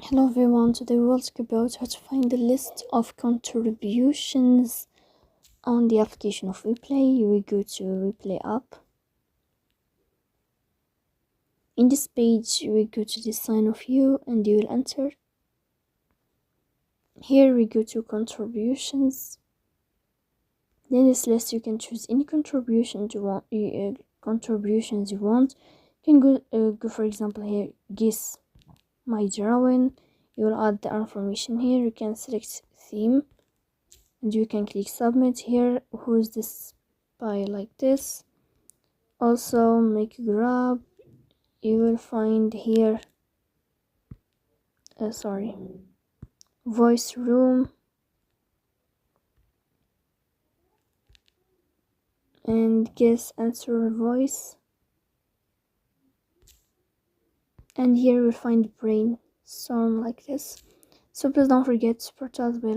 Hello everyone, today we'll talk about how to find the list of contributions on the application of WePlay. You will go to WePlay app. In this page, you will go to the sign of you and you will enter. Here we go to contributions. In this list, you can choose any contributions you want. You can go for example here, guess my drawing. You will add the information here. You can select theme and you can click submit here. Who's this by like this. Also make a grab. You will find here voice room and guess answer voice, and here we'll find brainstorm like this. So please don't forget to support us by